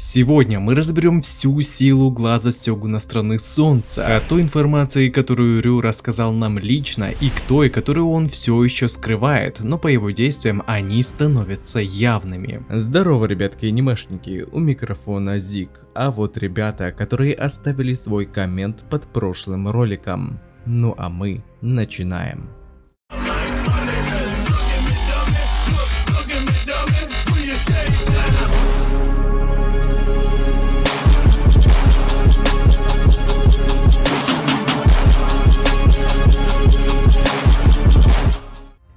Сегодня мы разберем всю силу глаза Сёгуна страны Солнца, о той информации, которую Рю рассказал нам лично, и к той, которую он все еще скрывает, но по его действиям они становятся явными. Здорово, ребятки анимешники, у микрофона Зик, а вот ребята, которые оставили свой коммент под прошлым роликом. Ну а мы начинаем.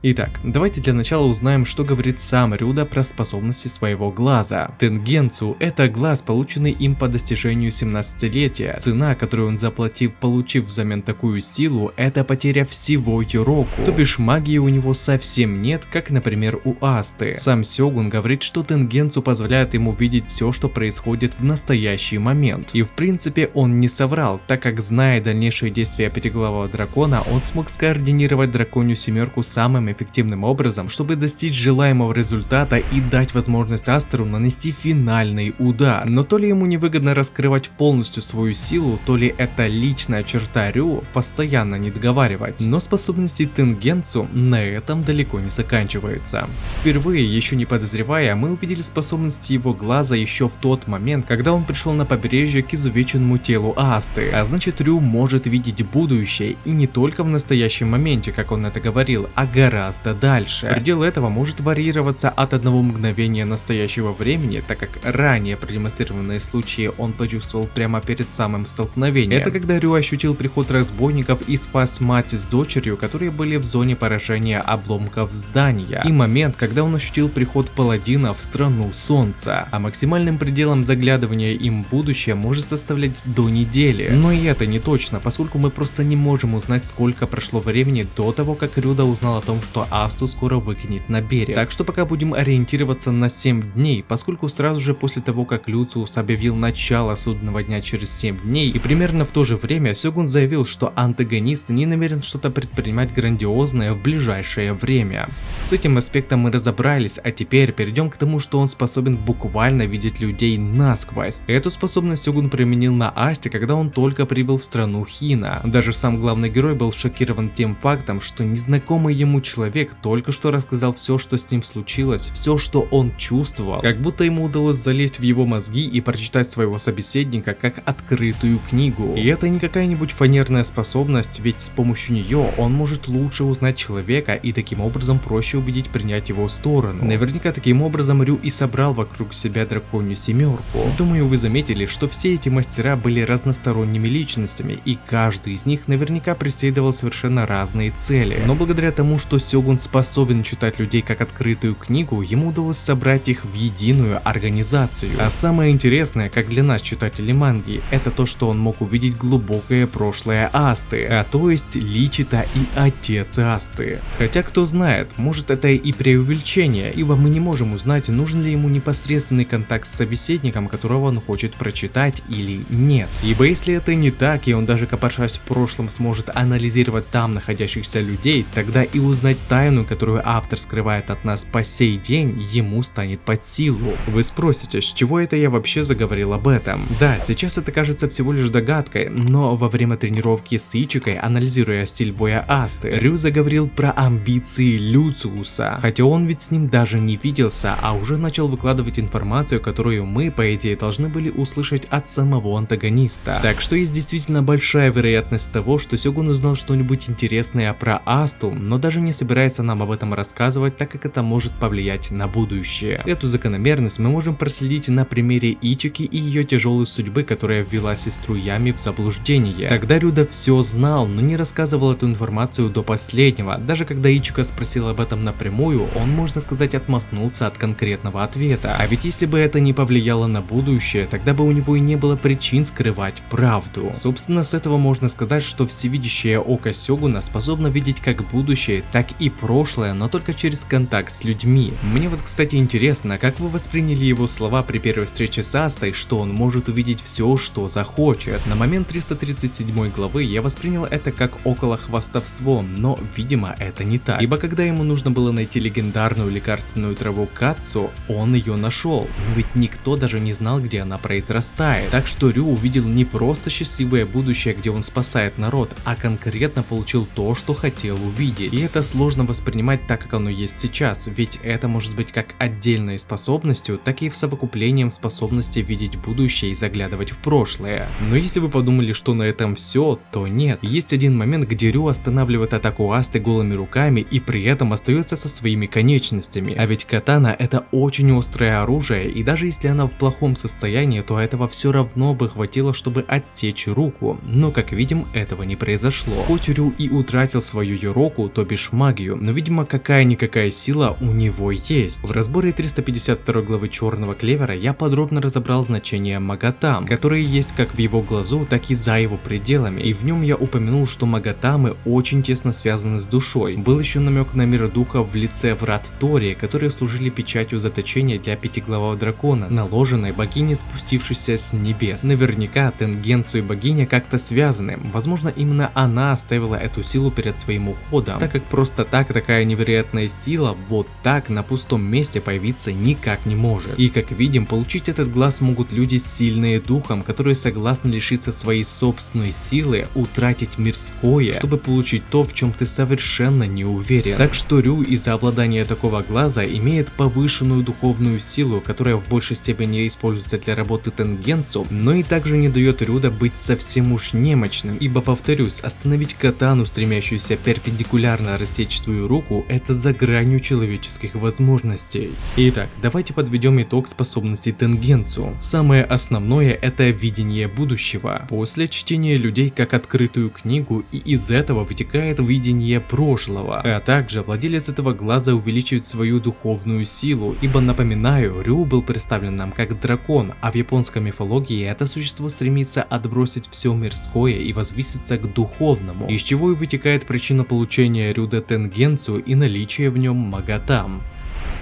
Итак, давайте для начала узнаем, что говорит сам Рюда про способности своего глаза. Тенгенцу – это глаз, полученный им по достижению 17-летия. Цена, которую он заплатил, получив взамен такую силу, это потеря всего Юроку. То бишь магии у него совсем нет, как, например, у Асты. Сам Сёгун говорит, что Тенгенцу позволяет ему видеть все, что происходит в настоящий момент. И в принципе он не соврал, так как, зная дальнейшие действия пятиглавого дракона, он смог скоординировать драконью семерку самым эффективным образом, чтобы достичь желаемого результата и дать возможность Астеру нанести финальный удар. Но то ли ему невыгодно раскрывать полностью свою силу, то ли это личная черта Рю постоянно не договаривать. Но способности Тенгенцу на этом далеко не заканчиваются. Впервые, еще не подозревая, мы увидели способности его глаза еще в тот момент, когда он пришел на побережье к изувеченному телу Асты. А значит, Рю может видеть будущее, и не только в настоящем моменте, как он это говорил, а гораздо дальше. Предел этого может варьироваться от одного мгновения настоящего времени, так как ранее продемонстрированные случаи он почувствовал прямо перед самым столкновением. Это когда Рю ощутил приход разбойников и спас мать с дочерью, которые были в зоне поражения обломков здания. И момент, когда он ощутил приход паладина в страну Солнца. А максимальным пределом заглядывания им в будущее может составлять до недели. Но и это не точно, поскольку мы просто не можем узнать, сколько прошло времени до того, как Рюда узнал о том, что Асту скоро выкинет на берег. Так что пока будем ориентироваться на 7 дней, поскольку сразу же после того, как Люциус объявил начало судного дня через 7 дней, и примерно в то же время Сёгун заявил, что антагонист не намерен что-то предпринимать грандиозное в ближайшее время. С этим аспектом мы разобрались, а теперь перейдем к тому, что он способен буквально видеть людей насквозь. Эту способность Сёгун применил на Асте, когда он только прибыл в страну Хина. Даже сам главный герой был шокирован тем фактом, что незнакомый ему человек только что рассказал все, что с ним случилось, все, что он чувствовал, как будто ему удалось залезть в его мозги и прочитать своего собеседника как открытую книгу. И это не какая-нибудь фанерная способность, ведь с помощью нее он может лучше узнать человека и таким образом проще убедить принять его сторону. Наверняка таким образом Рю и собрал вокруг себя драконью семерку. Думаю, вы заметили, что все эти мастера были разносторонними личностями, и каждый из них наверняка преследовал совершенно разные цели. Но благодаря тому, что Сёгун способен читать людей как открытую книгу, ему удалось собрать их в единую организацию. А самое интересное, как для нас, читателей манги, это то, что он мог увидеть глубокое прошлое Асты, а то есть Личита и отец Асты. Хотя кто знает, может это и преувеличение, ибо мы не можем узнать, нужен ли ему непосредственный контакт с собеседником, которого он хочет прочитать или нет. Ибо если это не так, и он даже копошась в прошлом сможет анализировать там находящихся людей, тогда и узнать тайну, которую автор скрывает от нас по сей день, ему станет под силу. Вы спросите, с чего это я вообще заговорил об этом? Да, сейчас это кажется всего лишь догадкой, но во время тренировки с Ичикой, анализируя стиль боя Асты, Рю заговорил про амбиции Люциуса, хотя он ведь с ним даже не виделся, а уже начал выкладывать информацию, которую мы, по идее, должны были услышать от самого антагониста. Так что есть действительно большая вероятность того, что Сёгун узнал что-нибудь интересное про Асту, но даже не собирается нам об этом рассказывать, так как это может повлиять на будущее. Эту закономерность мы можем проследить на примере Ичики и ее тяжелой судьбы, которая ввела сестру Ями в заблуждение. Тогда Рюда все знал, но не рассказывал эту информацию до последнего. Даже когда Ичика спросил об этом напрямую, он, можно сказать, отмахнулся от конкретного ответа. А ведь если бы это не повлияло на будущее, тогда бы у него и не было причин скрывать правду. Собственно, с этого можно сказать, что всевидящее око Сёгуна способно видеть как будущее, так и прошлое, но только через контакт с людьми. Мне вот, кстати, интересно, как вы восприняли его слова при первой встрече с Астой, что он может увидеть все, что захочет. На момент 337 главы я воспринял это как около хвастовство, но, видимо, это не так. Ибо когда ему нужно было найти легендарную лекарственную траву Кацу, он ее нашел. Но ведь никто даже не знал, где она произрастает. Так что Рю увидел не просто счастливое будущее, где он спасает народ, а конкретно получил то, что хотел увидеть. И это сложно воспринимать так, как оно есть сейчас, ведь это может быть как отдельной способностью, так и в совокуплением способности видеть будущее и заглядывать в прошлое. Но если вы подумали, что на этом все, то нет. Есть один момент, где Рю останавливает атаку Асты голыми руками и при этом остается со своими конечностями. А ведь катана — это очень острое оружие, и даже если она в плохом состоянии, то этого все равно бы хватило, чтобы отсечь руку. Но, как видим, этого не произошло. Хоть Рю и утратил свою юроку, то бишь магию, но, видимо, какая-никакая сила у него есть. В разборе 352 главы Черного Клевера я подробно разобрал значение Магатам, которые есть как в его глазу, так и за его пределами, и в нем я упомянул, что Магатамы очень тесно связаны с душой. Был еще намек на мир духа в лице врат Тори, которые служили печатью заточения для пятиглавого дракона, наложенной богиней, спустившейся с небес. Наверняка Тенгенцу и богиня как-то связаны, возможно, именно она оставила эту силу перед своим уходом, так как просто так такая невероятная сила вот так на пустом месте появиться никак не может. И как видим, получить этот глаз могут люди сильные духом, которые согласны лишиться своей собственной силы, утратить мирское, чтобы получить то, в чем ты совершенно не уверен. Так что Рю из-за обладания такого глаза имеет повышенную духовную силу, которая в большей степени используется для работы Тенгенцу, но и также не дает Рюда быть совсем уж немощным, ибо, повторюсь, остановить катану, стремящуюся перпендикулярно рассечь свою руку, это за гранью человеческих возможностей. Итак, давайте подведем итог способностей Тенгенцу. Самое основное — это видение будущего. После чтения людей как открытую книгу, и из этого вытекает видение прошлого. А также владелец этого глаза увеличивает свою духовную силу, ибо, напоминаю, Рю был представлен нам как дракон, а в японской мифологии это существо стремится отбросить все мирское и возвыситься к духовному, из чего и вытекает причина получения Рюда Тенгенцу и наличия в нем Магатам.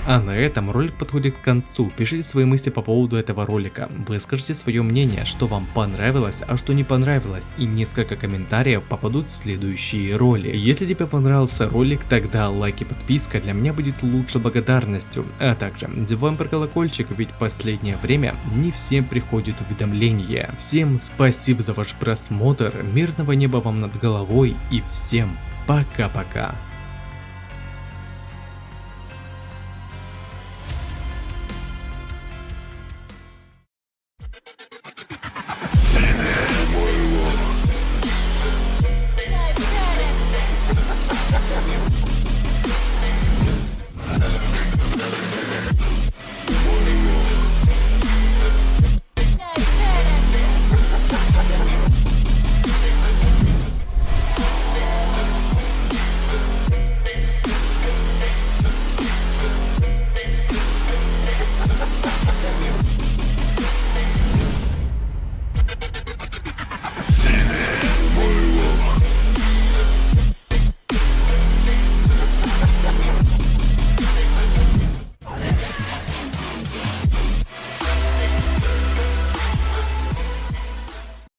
А на этом ролик подходит к концу. Пишите свои мысли по поводу этого ролика. Выскажите свое мнение, что вам понравилось, а что не понравилось, и несколько комментариев попадут в следующие роли. Если тебе понравился ролик, тогда лайк и подписка для меня будет лучшей благодарностью. А также не забываем про колокольчик, ведь в последнее время не всем приходит уведомления. Всем спасибо за ваш просмотр, мирного неба вам над головой и всем пока-пока.